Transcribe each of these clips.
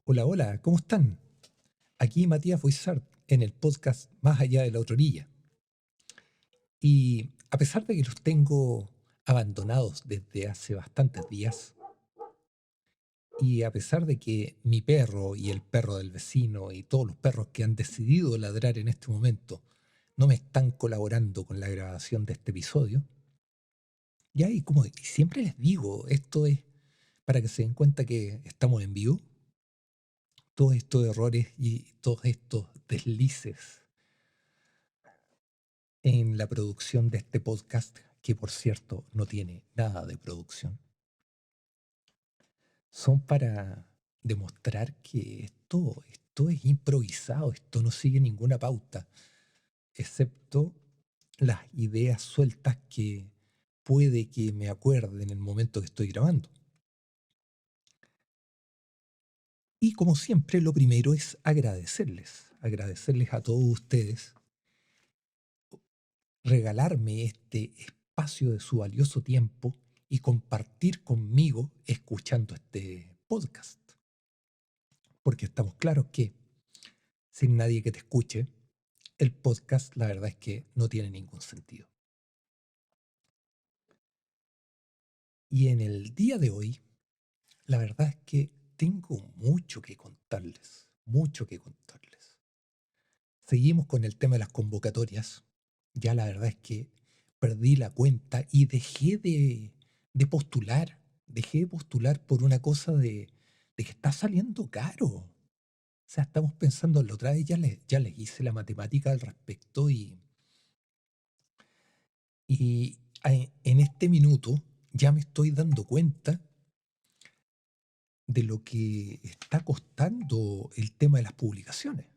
Hola, hola, ¿cómo están? Aquí Matías Boizart en el podcast Más allá de la otra orilla. Y a pesar de que los tengo abandonados desde hace bastantes días, y a pesar de que mi perro y el perro del vecino y todos los perros que han decidido ladrar en este momento no me están colaborando con la grabación de este episodio, ya y como siempre les digo, esto es para que se den cuenta que estamos en vivo, todos estos errores y todos estos deslices en la producción de este podcast, que por cierto no tiene nada de producción, son para demostrar que esto es improvisado, esto no sigue ninguna pauta, excepto las ideas sueltas que puede que me acuerde en el momento que estoy grabando. Y como siempre, lo primero es agradecerles a todos ustedes, regalarme este espacio de su valioso tiempo y compartir conmigo escuchando este podcast. Porque estamos claros que sin nadie que te escuche, el podcast la verdad es que no tiene ningún sentido. Y en el día de hoy, la verdad es que tengo mucho que contarles, mucho que contarles. Seguimos con el tema de las convocatorias. Ya la verdad es que perdí la cuenta y de postular. Dejé de postular por una cosa de que está saliendo caro. O sea, estamos pensando, la otra vez ya les hice la matemática al respecto y en este minuto ya me estoy dando cuenta de lo que está costando el tema de las publicaciones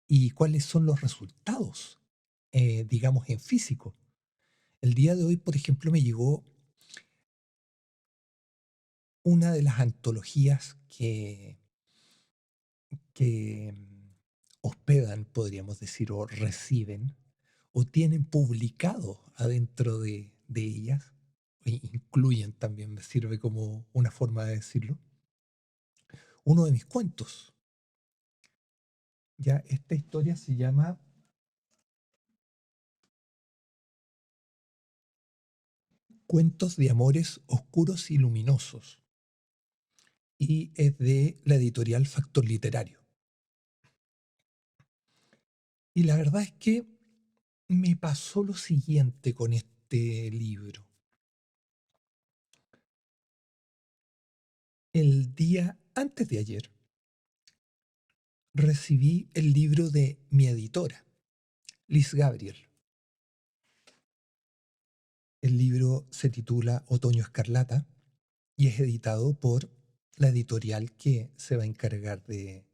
y cuáles son los resultados, digamos, en físico. El día de hoy, por ejemplo, me llegó una de las antologías que hospedan, podríamos decir, o reciben, o tienen publicado adentro de ellas, e incluyen también, me sirve como una forma de decirlo, uno de mis cuentos. Ya, esta historia se llama Cuentos de amores oscuros y luminosos, y es de la editorial Factor Literario. Y la verdad es que me pasó lo siguiente con este libro. El día antes de ayer recibí el libro de mi editora, Liz Gabriel. El libro se titula Otoño Escarlata y es editado por la editorial que se va a encargar de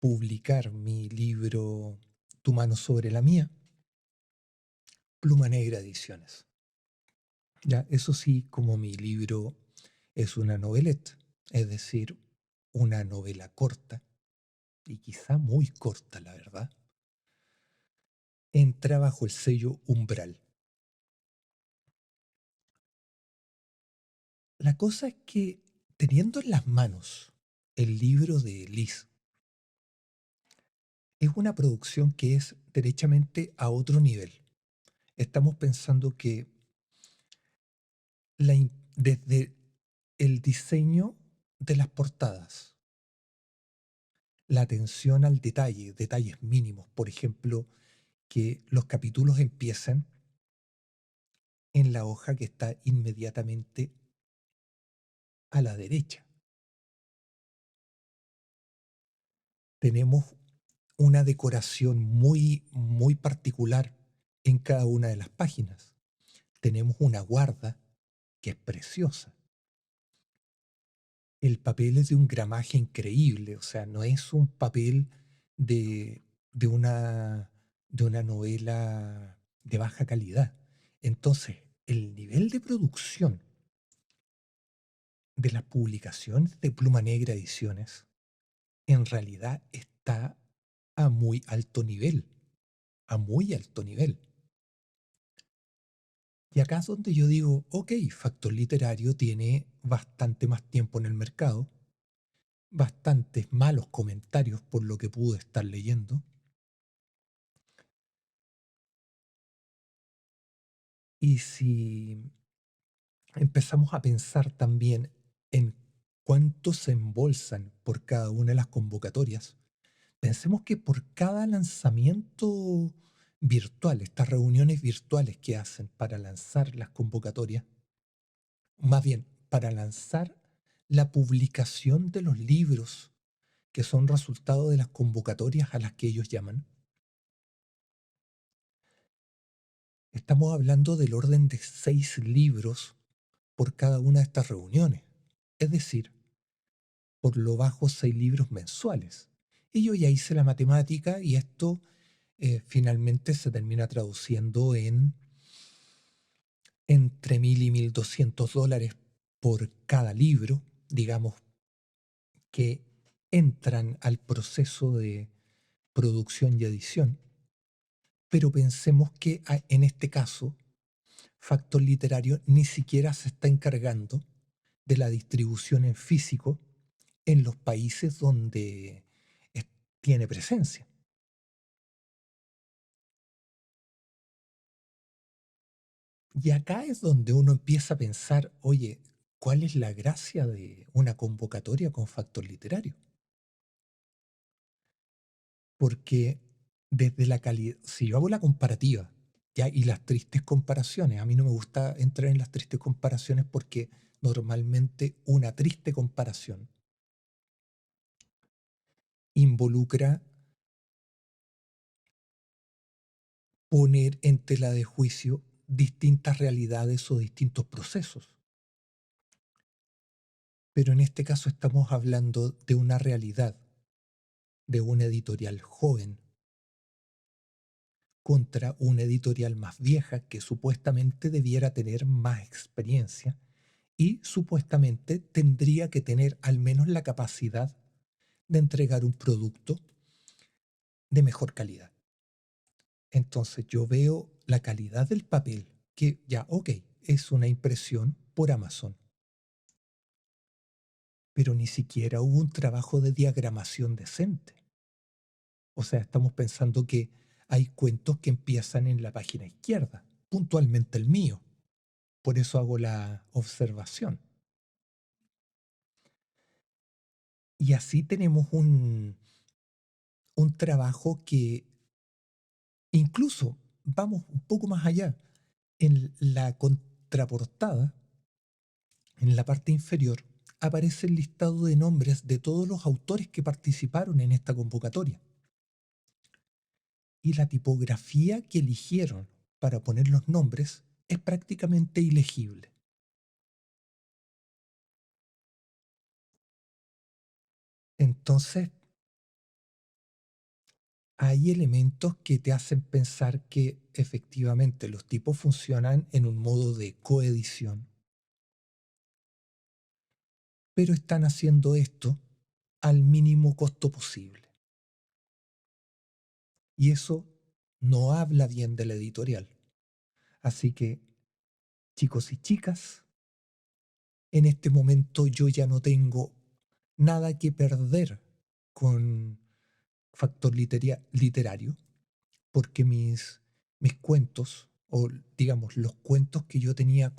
publicar mi libro Tu mano sobre la mía, Pluma Negra Ediciones. Ya, eso sí, como mi libro es una novelette, es decir, una novela corta, y quizá muy corta, la verdad, entra bajo el sello Umbral. La cosa es que teniendo en las manos el libro de Liz, es una producción que es derechamente a otro nivel. Estamos pensando que desde el diseño de las portadas, la atención al detalle, detalles mínimos, por ejemplo, que los capítulos empiezan en la hoja que está inmediatamente a la derecha. Tenemos una decoración muy particular en cada una de las páginas. Tenemos una guarda que es preciosa. El papel es de un gramaje increíble, o sea, no es un papel de, de una, de una novela de baja calidad. Entonces, el nivel de producción de las publicaciones de Pluma Negra Ediciones en realidad está a muy alto nivel, a muy alto nivel. Y acá es donde yo digo, ok, Factor Literario tiene bastante más tiempo en el mercado, bastantes malos comentarios por lo que pude estar leyendo. Y si empezamos a pensar también en cuánto se embolsan por cada una de las convocatorias, pensemos que por cada lanzamiento virtual, estas reuniones virtuales que hacen para lanzar las convocatorias, más bien para lanzar la publicación de los libros que son resultado de las convocatorias a las que ellos llaman, estamos hablando del orden de 6 libros por cada una de estas reuniones. Es decir, por lo bajo 6 libros mensuales. Y yo ya hice la matemática y esto finalmente se termina traduciendo en entre 1.000 y 1.200 dólares por cada libro, digamos, que entran al proceso de producción y edición. Pero pensemos que en este caso, Factor Literario ni siquiera se está encargando de la distribución en físico en los países donde es- tiene presencia. Y acá es donde uno empieza a pensar, oye, ¿cuál es la gracia de una convocatoria con Factor Literario? Porque desde la calidad, si yo hago la comparativa, ya, y las tristes comparaciones, a mí no me gusta entrar en las tristes comparaciones porque normalmente una triste comparación involucra poner en tela de juicio distintas realidades o distintos procesos. Pero en este caso estamos hablando de una realidad de una editorial joven contra una editorial más vieja que supuestamente debiera tener más experiencia y supuestamente tendría que tener al menos la capacidad de entregar un producto de mejor calidad. Entonces yo veo la calidad del papel, que ya, ok, es una impresión por Amazon, pero ni siquiera hubo un trabajo de diagramación decente. O sea, estamos pensando que hay cuentos que empiezan en la página izquierda, puntualmente el mío. Por eso hago la observación. Y así tenemos un trabajo que incluso vamos un poco más allá. En la contraportada, en la parte inferior, aparece el listado de nombres de todos los autores que participaron en esta convocatoria. Y la tipografía que eligieron para poner los nombres es prácticamente ilegible. Entonces, hay elementos que te hacen pensar que efectivamente los tipos funcionan en un modo de coedición, pero están haciendo esto al mínimo costo posible. Y eso no habla bien de la editorial. Así que, chicos y chicas, en este momento yo ya no tengo nada que perder con Factor Literario, porque mis cuentos, o digamos, los cuentos que yo tenía,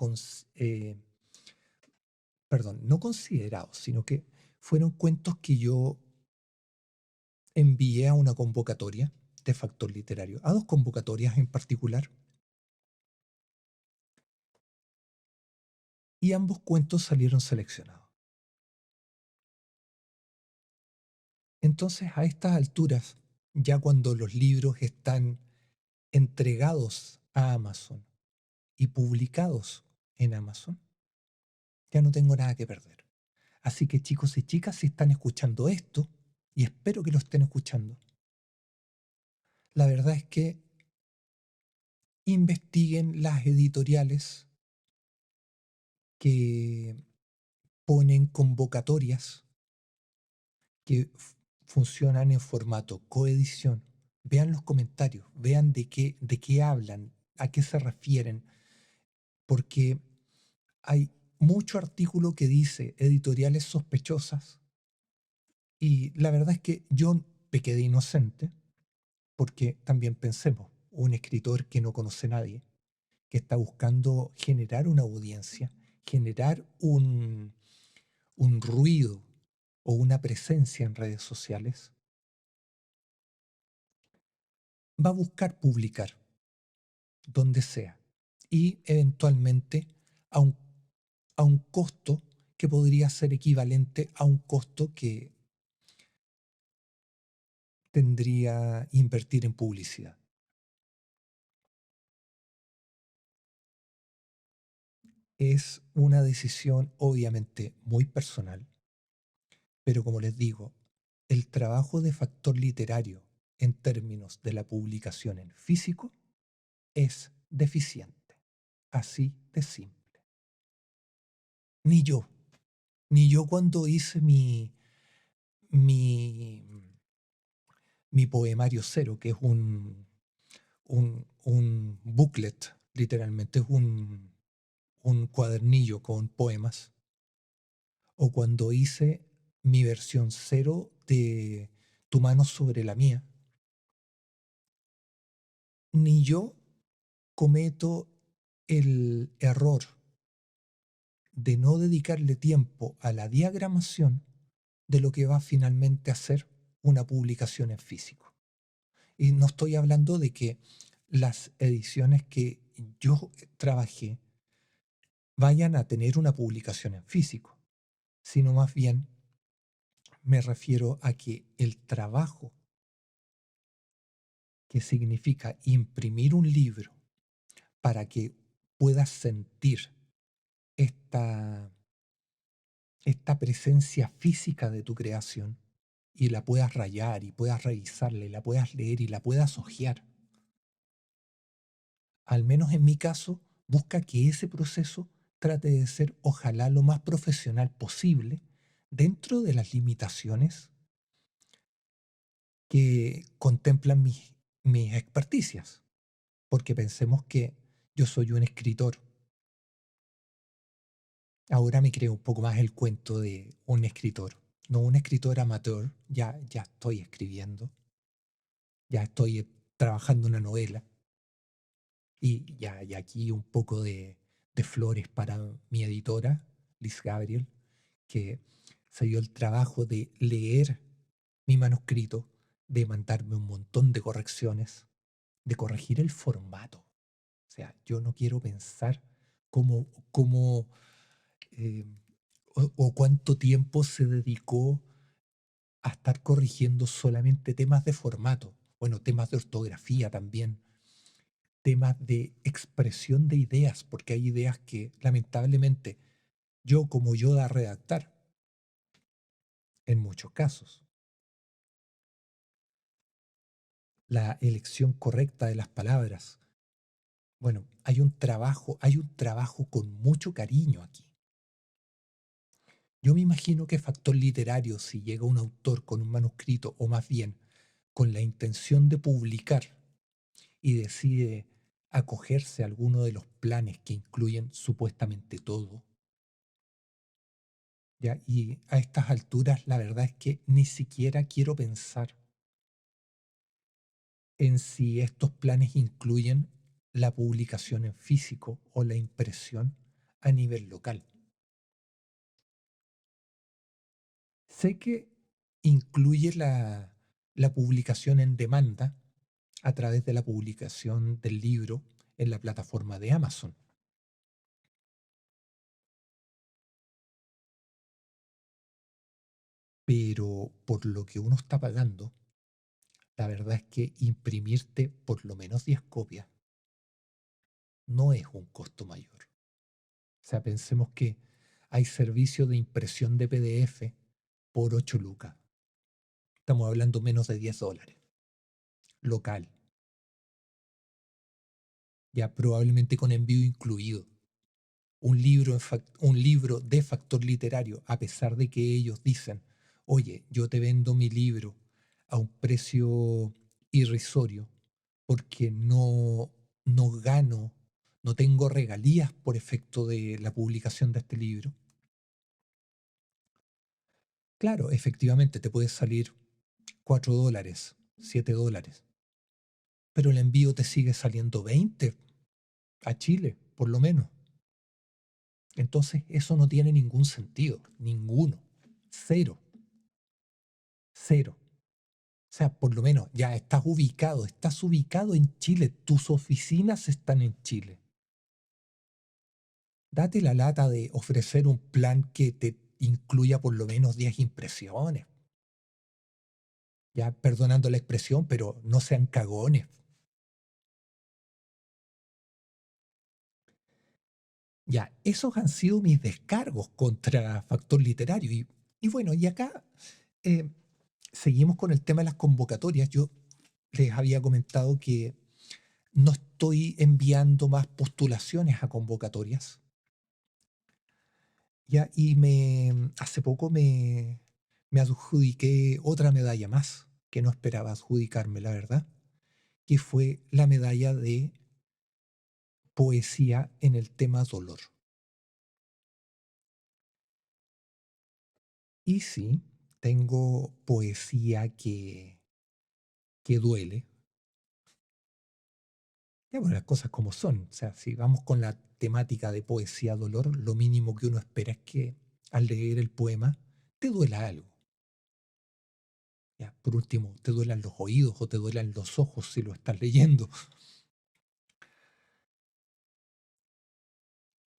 perdón, no considerados, sino que fueron cuentos que yo envié a una convocatoria de Factor Literario, a 2 convocatorias en particular, y ambos cuentos salieron seleccionados. Entonces, a estas alturas, ya cuando los libros están entregados a Amazon y publicados en Amazon, ya no tengo nada que perder. Así que chicos y chicas, si están escuchando esto, y espero que lo estén escuchando, la verdad es que investiguen las editoriales que ponen convocatorias que funcionan en formato coedición. Vean los comentarios, vean de qué hablan, a qué se refieren, porque hay mucho artículo que dice editoriales sospechosas Y la verdad es que yo pequé de inocente porque también pensemos, un escritor que no conoce a nadie, que está buscando generar una audiencia, generar un ruido o una presencia en redes sociales, va a buscar publicar donde sea y eventualmente a un, a un costo que podría ser equivalente a un costo que tendría invertir en publicidad. Es una decisión obviamente muy personal, pero como les digo, el trabajo de factor literario en términos de la publicación en físico es deficiente, así de simple. Ni yo, ni yo cuando hice mi, mi poemario cero, que es un booklet, literalmente, es un cuadernillo con poemas, o cuando hice mi versión cero de Tu mano sobre la mía, ni yo cometo el error de no dedicarle tiempo a la diagramación de lo que va finalmente a ser una publicación en físico. Y no estoy hablando de que las ediciones que yo trabajé vayan a tener una publicación en físico, sino más bien me refiero a que el trabajo que significa imprimir un libro para que puedas sentir esta, esta presencia física de tu creación y la puedas rayar y puedas revisarla y la puedas leer y la puedas hojear. Al menos en mi caso, busca que ese proceso trate de ser ojalá lo más profesional posible dentro de las limitaciones que contemplan mis experticias. Porque pensemos que yo soy un escritor. Ahora me creo un poco más el cuento de un escritor, no un escritor amateur, ya estoy escribiendo, ya estoy trabajando una novela y aquí un poco de flores para mi editora, Liz Gabriel, que se dio el trabajo de leer mi manuscrito, de mandarme un montón de correcciones, de corregir el formato. O sea, yo no quiero pensar cómo eh, o cuánto tiempo se dedicó a estar corrigiendo solamente temas de formato, bueno, temas de ortografía también, temas de expresión de ideas, porque hay ideas que lamentablemente yo como yo da a redactar, en muchos casos. La elección correcta de las palabras. Bueno, hay un trabajo con mucho cariño aquí. Yo me imagino que factor literario, si llega un autor con un manuscrito, o más bien con la intención de publicar, y decide acogerse a alguno de los planes que incluyen supuestamente todo, ¿ya? Y a estas alturas la verdad es que ni siquiera quiero pensar en si estos planes incluyen la publicación en físico o la impresión a nivel local. Sé que incluye la publicación en demanda a través de la publicación del libro en la plataforma de Amazon, pero por lo que uno está pagando, la verdad es que imprimirte por lo menos 10 copias no es un costo mayor. O sea, pensemos que hay servicio de impresión de PDF por 8 lucas. Estamos hablando menos de $10, local, ya probablemente con envío incluido. Un libro de factor literario, a pesar de que ellos dicen, oye, yo te vendo mi libro a un precio irrisorio porque no gano, no tengo regalías por efecto de la publicación de este libro. Claro, efectivamente te puede salir $4, $7, pero el envío te sigue saliendo 20 a Chile, por lo menos. Entonces, eso no tiene ningún sentido, ninguno, cero, cero. O sea, por lo menos ya estás ubicado en Chile, tus oficinas están en Chile. Date la lata de ofrecer un plan que te incluya por lo menos 10 impresiones. Ya perdonando la expresión, pero no sean cagones. Ya, esos han sido mis descargos contra Factor Literario. Y bueno, y acá eh, seguimos con el tema de las convocatorias. Yo les había comentado que no estoy enviando más postulaciones a convocatorias. Ya, y hace poco me adjudiqué otra medalla más, que no esperaba adjudicarme, la verdad, que fue la medalla de poesía en el tema dolor. Y sí, tengo poesía que duele. Ya, bueno, las cosas como son. O sea, si vamos con la temática de poesía dolor, lo mínimo que uno espera es que al leer el poema te duela algo. Ya, por último, te duelan los oídos o te duelan los ojos si lo estás leyendo.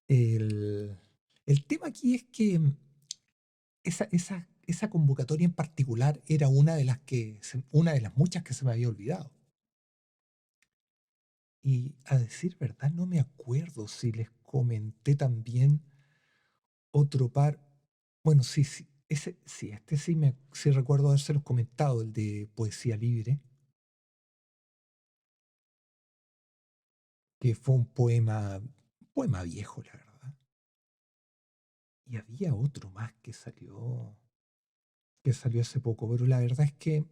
El, el tema aquí es que esa convocatoria en particular era una de las muchas que se me había olvidado. Y a decir verdad, no me acuerdo si les comenté también otro par. Bueno, sí, sí, este sí recuerdo habérselos comentado, el de Poesía Libre, que fue un poema viejo, la verdad. Y había otro más que salió hace poco, pero la verdad es que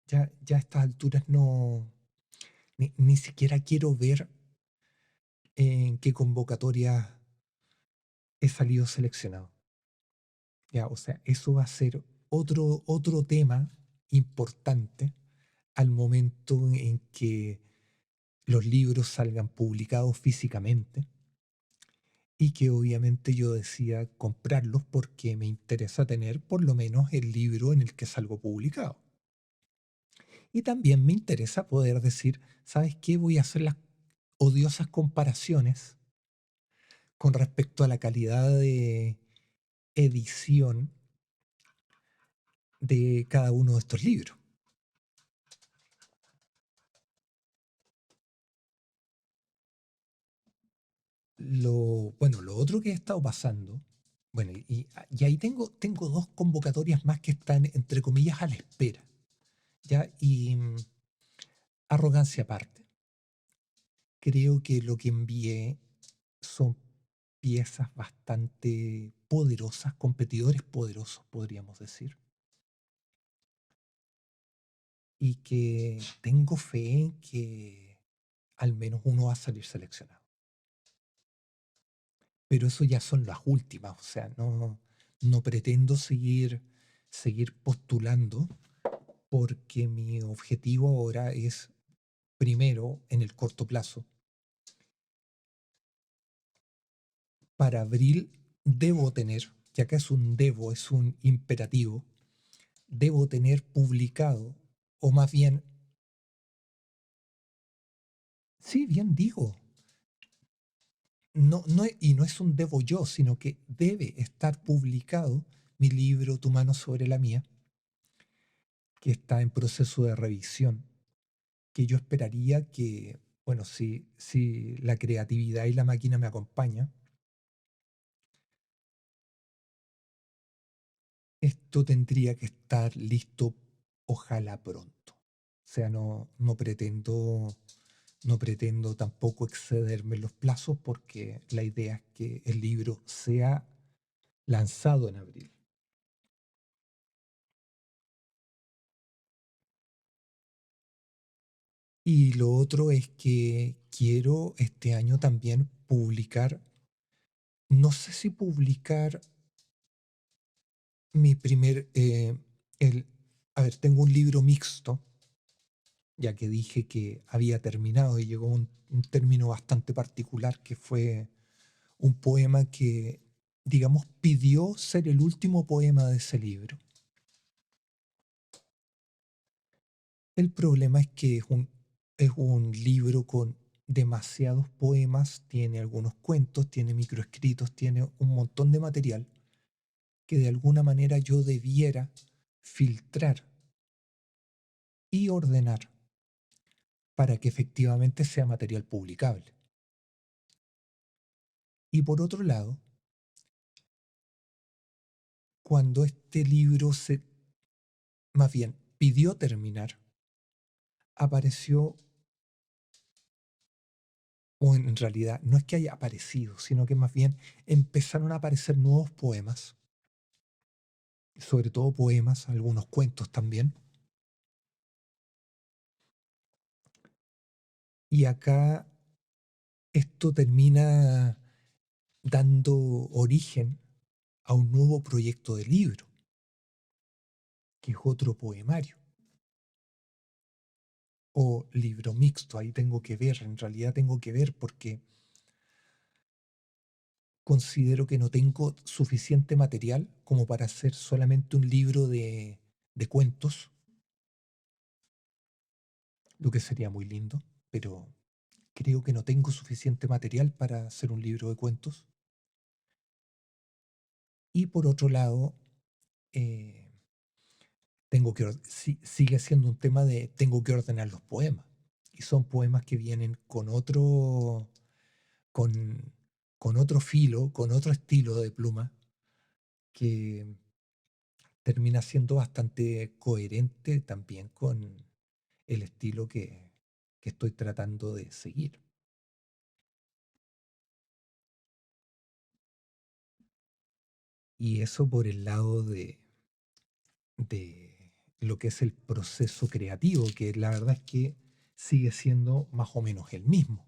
ya a estas alturas no, ni siquiera quiero ver en qué convocatoria he salido seleccionado. Ya, o sea, eso va a ser otro tema importante al momento en que los libros salgan publicados físicamente y que obviamente yo decía comprarlos porque me interesa tener por lo menos el libro en el que salgo publicado. Y también me interesa poder decir, ¿sabes qué? Voy a hacer las odiosas comparaciones con respecto a la calidad de edición de cada uno de estos libros. Bueno, lo otro que he estado pasando, bueno, y ahí tengo dos convocatorias más que están, entre comillas, a la espera, ¿ya? Y arrogancia aparte. Creo que lo que envié son piezas bastante poderosas, competidores poderosos, podríamos decir, y que tengo fe en que al menos uno va a salir seleccionado. Pero eso ya son las últimas, o sea, no pretendo seguir postulando porque mi objetivo ahora es, primero, en el corto plazo, para abril debo tener, ya que es un debo, es un imperativo, debo tener publicado, o más bien, sí, bien digo, y no es un debo yo, sino que debe estar publicado mi libro Tu mano sobre la mía, que está en proceso de revisión, que yo esperaría que, bueno, si la creatividad y la máquina me acompañan, esto tendría que estar listo, ojalá pronto. O sea, no pretendo tampoco excederme en los plazos porque la idea es que el libro sea lanzado en abril. Y lo otro es que quiero este año también publicar, no sé si publicar mi primer, el, a ver, tengo un libro mixto, ya que dije que había terminado y llegó un término bastante particular que fue un poema que, digamos, pidió ser el último poema de ese libro. El problema es que es un libro con demasiados poemas, tiene algunos cuentos, tiene microescritos, tiene un montón de material que de alguna manera yo debiera filtrar y ordenar para que efectivamente sea material publicable. Y por otro lado, cuando este libro más bien, pidió terminar, apareció, o en realidad no es que haya aparecido, sino que más bien empezaron a aparecer nuevos poemas, sobre todo poemas, algunos cuentos también. Y acá esto termina dando origen a un nuevo proyecto de libro, que es otro poemario o libro mixto. Ahí tengo que ver, en realidad tengo que ver porque considero que no tengo suficiente material como para hacer solamente un libro de cuentos, lo que sería muy lindo, pero creo que no tengo suficiente material para hacer un libro de cuentos. Y por otro lado, eh, sigue siendo un tema de tengo que ordenar los poemas. Y son poemas que vienen con, con otro filo, con otro estilo de pluma, que termina siendo bastante coherente también con el estilo que estoy tratando de seguir. Y eso por el lado de lo que es el proceso creativo, que la verdad es que sigue siendo más o menos el mismo,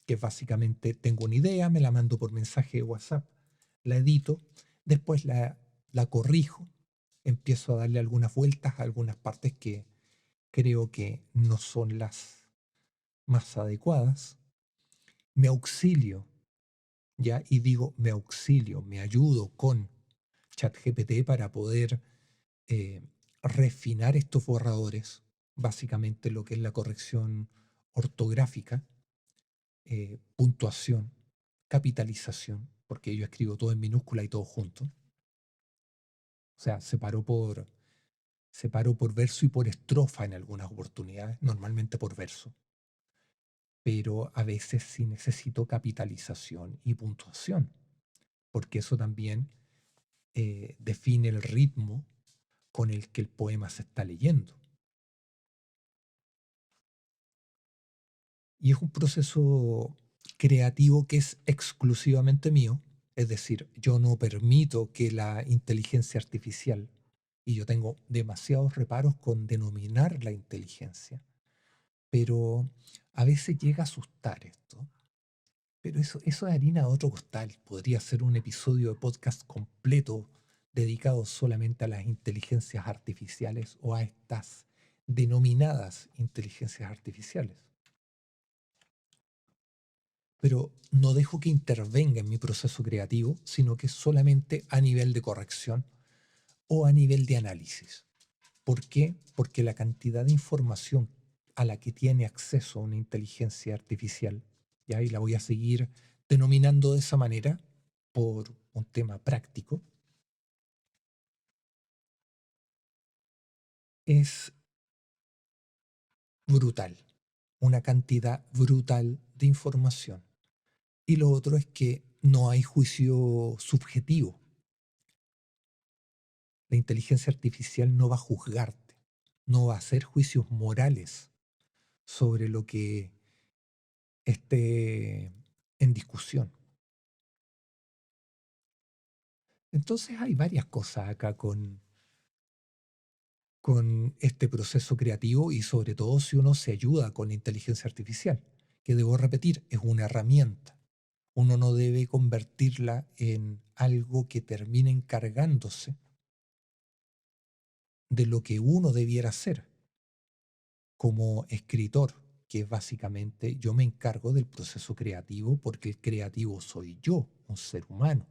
que básicamente tengo una idea, me la mando por mensaje de WhatsApp, la edito, después la corrijo, empiezo a darle algunas vueltas a algunas partes que creo que no son las más adecuadas, me auxilio, ¿ya? Y digo, me auxilio, me ayudo con ChatGPT para poder eh, refinar estos borradores, básicamente lo que es la corrección ortográfica, puntuación, capitalización, porque yo escribo todo en minúscula y todo junto. O sea, separo por verso y por estrofa en algunas oportunidades, normalmente por verso, pero a veces sí necesito capitalización y puntuación, porque eso también define el ritmo con el que el poema se está leyendo. Y es un proceso creativo que es exclusivamente mío, es decir, yo no permito que la inteligencia artificial, y yo tengo demasiados reparos con denominar la inteligencia, pero a veces llega a asustar esto. Pero eso es harina de otro costal. Podría ser un episodio de podcast completo dedicado solamente a las inteligencias artificiales o a estas denominadas inteligencias artificiales. Pero no dejo que intervenga en mi proceso creativo, sino que solamente a nivel de corrección o a nivel de análisis. ¿Por qué? Porque la cantidad de información a la que tiene acceso una inteligencia artificial, y la voy a seguir denominando de esa manera por un tema práctico, es brutal, una cantidad brutal de información. Y lo otro es que no hay juicio subjetivo. La inteligencia artificial no va a juzgarte, no va a hacer juicios morales sobre lo que esté en discusión. Entonces hay varias cosas acá con este proceso creativo y sobre todo si uno se ayuda con la inteligencia artificial, que debo repetir, es una herramienta. Uno no debe convertirla en algo que termine encargándose de lo que uno debiera hacer como escritor, que es básicamente yo me encargo del proceso creativo porque el creativo soy yo, un ser humano,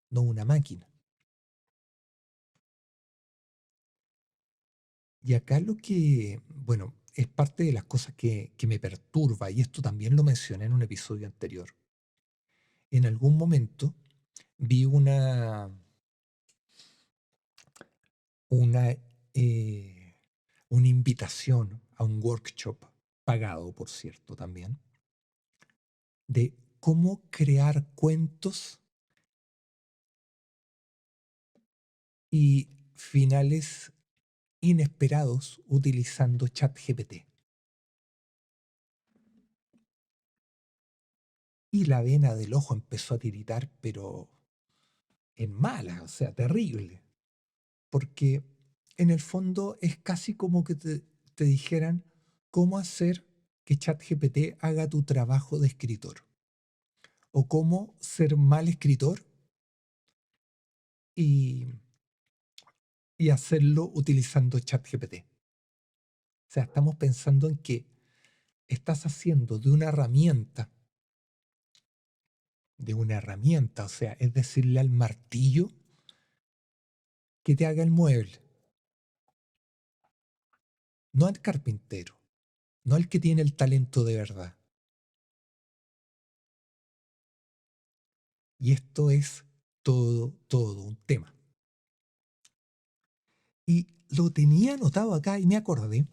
no una máquina. Y acá lo que, bueno, es parte de las cosas que me perturba, y esto también lo mencioné en un episodio anterior. En algún momento vi una, una invitación a un workshop, pagado por cierto también, de cómo crear cuentos y finales inesperados utilizando ChatGPT. Y la vena del ojo empezó a tiritar, pero en mala, o sea, terrible. Porque en el fondo es casi como que te dijeran cómo hacer que ChatGPT haga tu trabajo de escritor. O cómo ser mal escritor y, y hacerlo utilizando ChatGPT. O sea, estamos pensando en que estás haciendo de una herramienta, o sea, es decirle al martillo que te haga el mueble, no al carpintero, no al que tiene el talento de verdad. Y esto es todo un tema. Y lo tenía anotado acá y me acordé,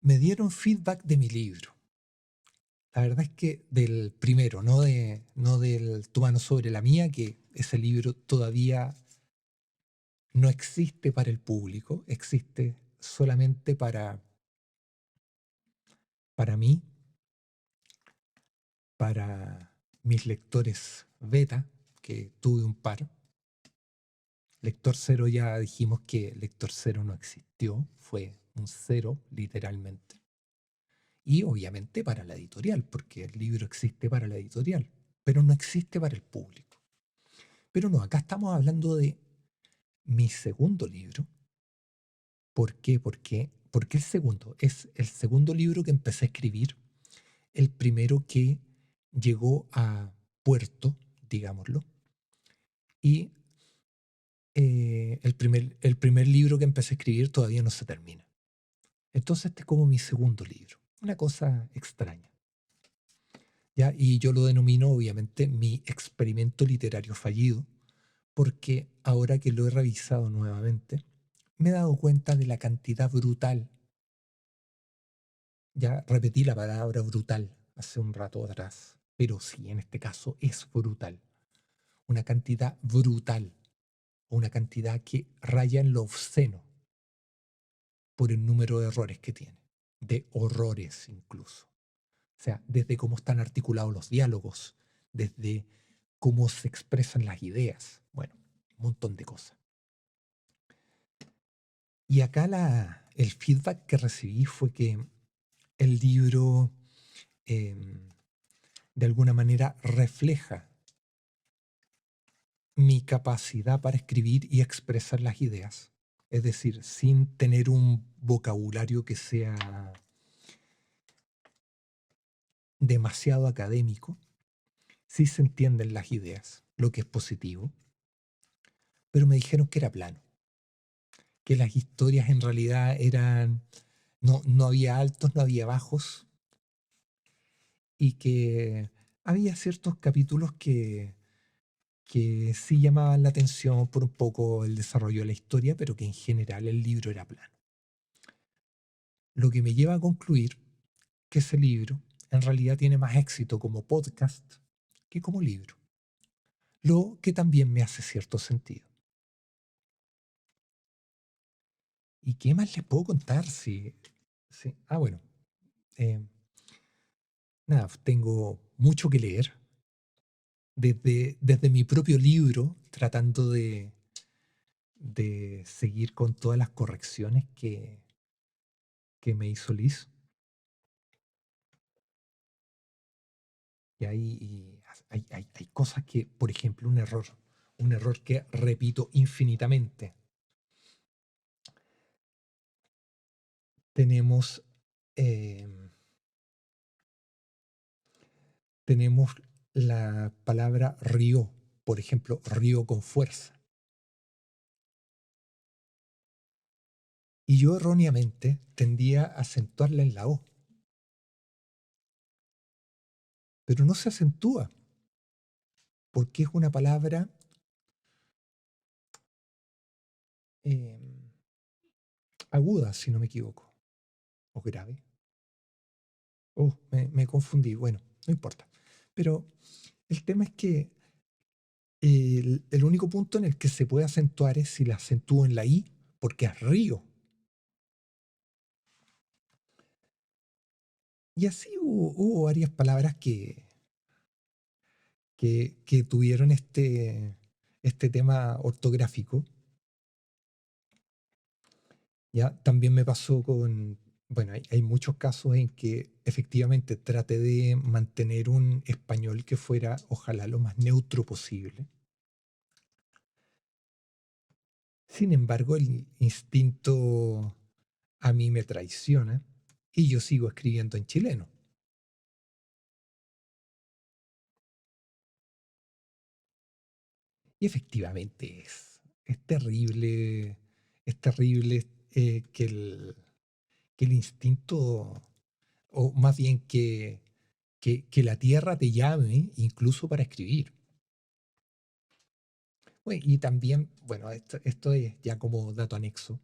me dieron feedback de mi libro. La verdad es que del primero, no del Tu mano sobre la mía, que ese libro todavía no existe para el público, existe solamente para mí, para mis lectores beta, que tuve un par. Lector cero ya dijimos que lector cero no existió, fue un cero literalmente. Y obviamente para la editorial, porque el libro existe para la editorial, pero no existe para el público. Pero no, acá estamos hablando de mi segundo libro. ¿Por qué? Porque el segundo es el segundo libro que empecé a escribir, el primero que llegó a puerto, digámoslo, y el primer libro que empecé a escribir todavía no se termina. Entonces este es como mi segundo libro, una cosa extraña. ¿Ya? Y yo lo denomino obviamente mi experimento literario fallido, porque ahora que lo he revisado nuevamente, me he dado cuenta de la cantidad brutal. Ya repetí la palabra brutal hace un rato atrás, pero sí, en este caso es brutal. Una cantidad brutal, una cantidad que raya en lo obsceno por el número de errores que tiene, de horrores incluso. O sea, desde cómo están articulados los diálogos, desde cómo se expresan las ideas, bueno, un montón de cosas. Y acá el feedback que recibí fue que el libro em, de alguna manera refleja mi capacidad para escribir y expresar las ideas. Es decir, sin tener un vocabulario que sea demasiado académico, sí se entienden las ideas, lo que es positivo, pero me dijeron que era plano, que las historias en realidad eran, no había altos, no había bajos, y que había ciertos capítulos que sí llamaban la atención por un poco el desarrollo de la historia, pero que en general el libro era plano. Lo que me lleva a concluir que ese libro en realidad tiene más éxito como podcast que como libro, lo que también me hace cierto sentido. ¿Y qué más les puedo contar? Bueno, eh, nada, tengo mucho que leer desde mi propio libro, tratando de seguir con todas las correcciones que me hizo Liz. Y hay cosas que, por ejemplo, un error que repito infinitamente. tenemos, tenemos la palabra río, por ejemplo, río con fuerza. Y yo erróneamente tendía a acentuarla en la O, pero no se acentúa, porque es una palabra eh, aguda, si no me equivoco, o grave. Me confundí, bueno, no importa. Pero el tema es que el único punto en el que se puede acentuar es si la acentúo en la I, porque es río. Y así hubo varias palabras que tuvieron este tema ortográfico. Ya también me pasó bueno, hay muchos casos en que efectivamente traté de mantener un español que fuera, ojalá, lo más neutro posible. Sin embargo, el instinto a mí me traiciona y yo sigo escribiendo en chileno. Y efectivamente es terrible que el instinto, o más bien que la tierra te llame incluso para escribir. Bueno, y también, bueno, esto es ya como dato anexo.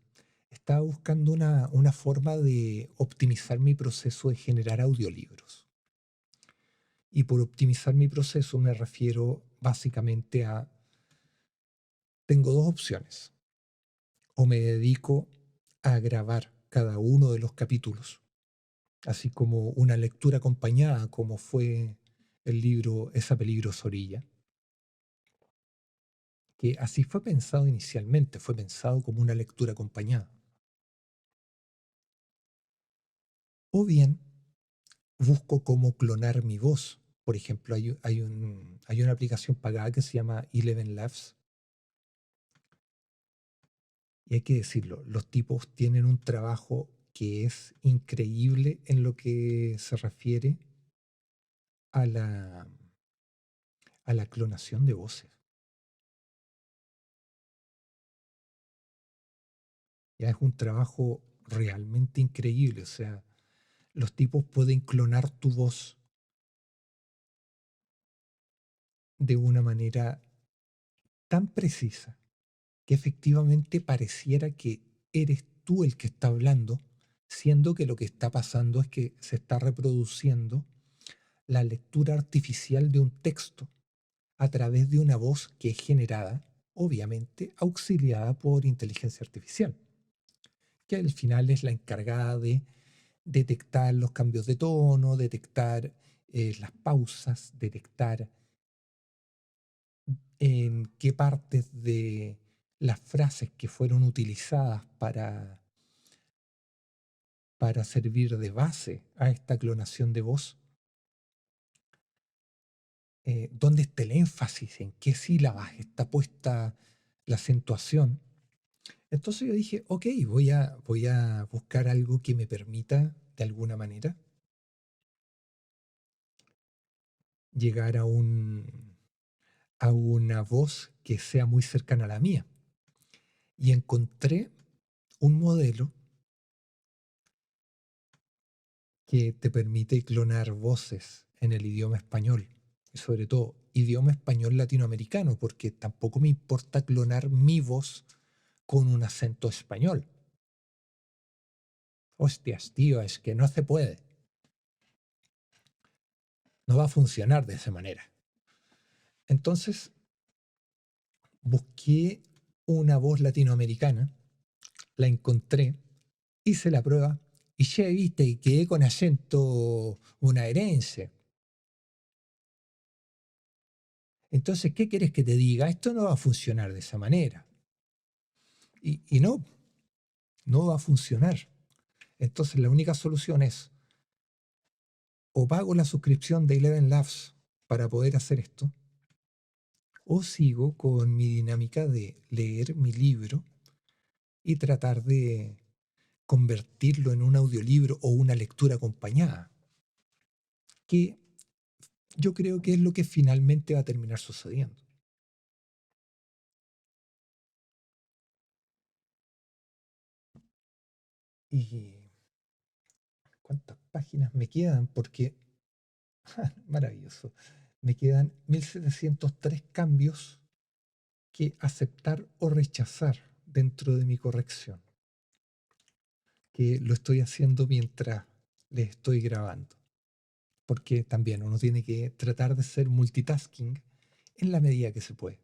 Estaba buscando una forma de optimizar mi proceso de generar audiolibros. Y por optimizar mi proceso me refiero básicamente a, tengo dos opciones. O me dedico a grabar cada uno de los capítulos, así como una lectura acompañada, como fue el libro Esa peligrosa orilla, que así fue pensado inicialmente, fue pensado como una lectura acompañada. O bien busco cómo clonar mi voz. Por ejemplo, hay una aplicación pagada que se llama Eleven Labs. Y hay que decirlo, los tipos tienen un trabajo que es increíble en lo que se refiere a la clonación de voces. Ya es un trabajo realmente increíble. O sea, los tipos pueden clonar tu voz de una manera tan precisa que efectivamente pareciera que eres tú el que está hablando, siendo que lo que está pasando es que se está reproduciendo la lectura artificial de un texto a través de una voz que es generada, obviamente, auxiliada por inteligencia artificial, que al final es la encargada de detectar los cambios de tono, detectar las pausas, detectar en qué partes de las frases que fueron utilizadas para servir de base a esta clonación de voz, dónde está el énfasis, en qué sílabas está puesta la acentuación. Entonces yo dije, ok, voy a buscar algo que me permita, de alguna manera, llegar a una voz que sea muy cercana a la mía. Y encontré un modelo que te permite clonar voces en el idioma español, y sobre todo idioma español latinoamericano, porque tampoco me importa clonar mi voz con un acento español. Hostias, tío, es que no se puede. No va a funcionar de esa manera. Entonces busqué una voz latinoamericana, la encontré, hice la prueba y ya viste, y quedé con acento bonaerense. Entonces, ¿qué quieres que te diga? Esto no va a funcionar de esa manera. Y no va a funcionar. Entonces, la única solución es o pago la suscripción de Eleven Labs para poder hacer esto, o sigo con mi dinámica de leer mi libro y tratar convertirlo en un audiolibro o una lectura acompañada, que yo creo que es lo que finalmente va a terminar sucediendo. ¿Y cuántas páginas me quedan? Porque, maravilloso, me quedan 1703 cambios que aceptar o rechazar dentro de mi corrección, que lo estoy haciendo mientras les estoy grabando, porque también uno tiene que tratar de ser multitasking en la medida que se puede.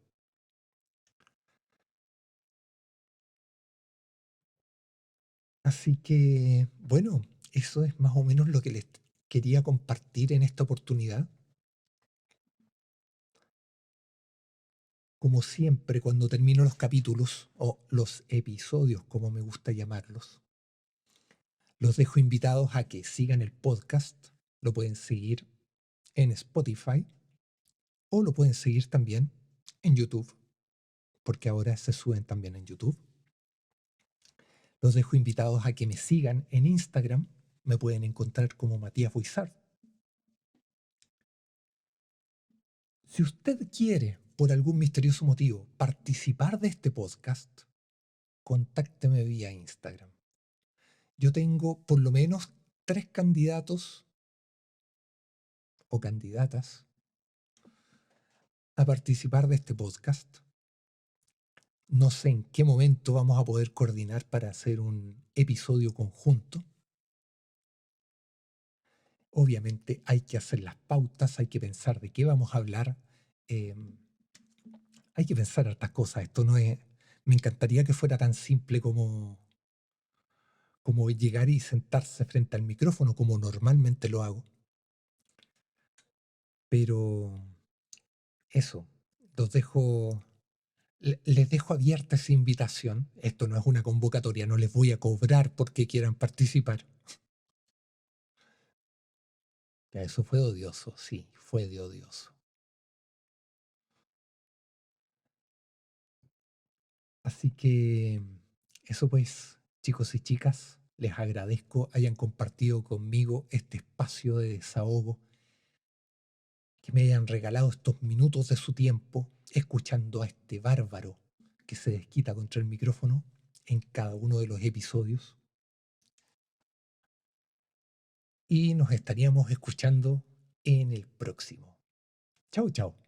Así que, bueno, eso es más o menos lo que les quería compartir en esta oportunidad. Como siempre, cuando termino los capítulos o los episodios, como me gusta llamarlos, los dejo invitados a que sigan el podcast. Lo pueden seguir en Spotify o lo pueden seguir también en YouTube, porque ahora se suben también en YouTube. Los dejo invitados a que me sigan en Instagram. Me pueden encontrar como Matías Buizar. Si usted quiere, por algún misterioso motivo, participar de este podcast, contácteme vía Instagram. Yo tengo por lo menos 3 candidatos o candidatas a participar de este podcast. No sé en qué momento vamos a poder coordinar para hacer un episodio conjunto. Obviamente hay que hacer las pautas, hay que pensar de qué vamos a hablar. eh, Hay que pensar hartas cosas. Esto no es... Me encantaría que fuera tan simple como llegar y sentarse frente al micrófono, como normalmente lo hago. Pero eso, los dejo, les dejo abierta esa invitación. Esto no es una convocatoria, no les voy a cobrar porque quieran participar. Ya, eso fue odioso, sí, fue de odioso. Así que eso pues, chicos y chicas, les agradezco hayan compartido conmigo este espacio de desahogo, que me hayan regalado estos minutos de su tiempo escuchando a este bárbaro que se desquita contra el micrófono en cada uno de los episodios. Y nos estaríamos escuchando en el próximo. Chao, chao.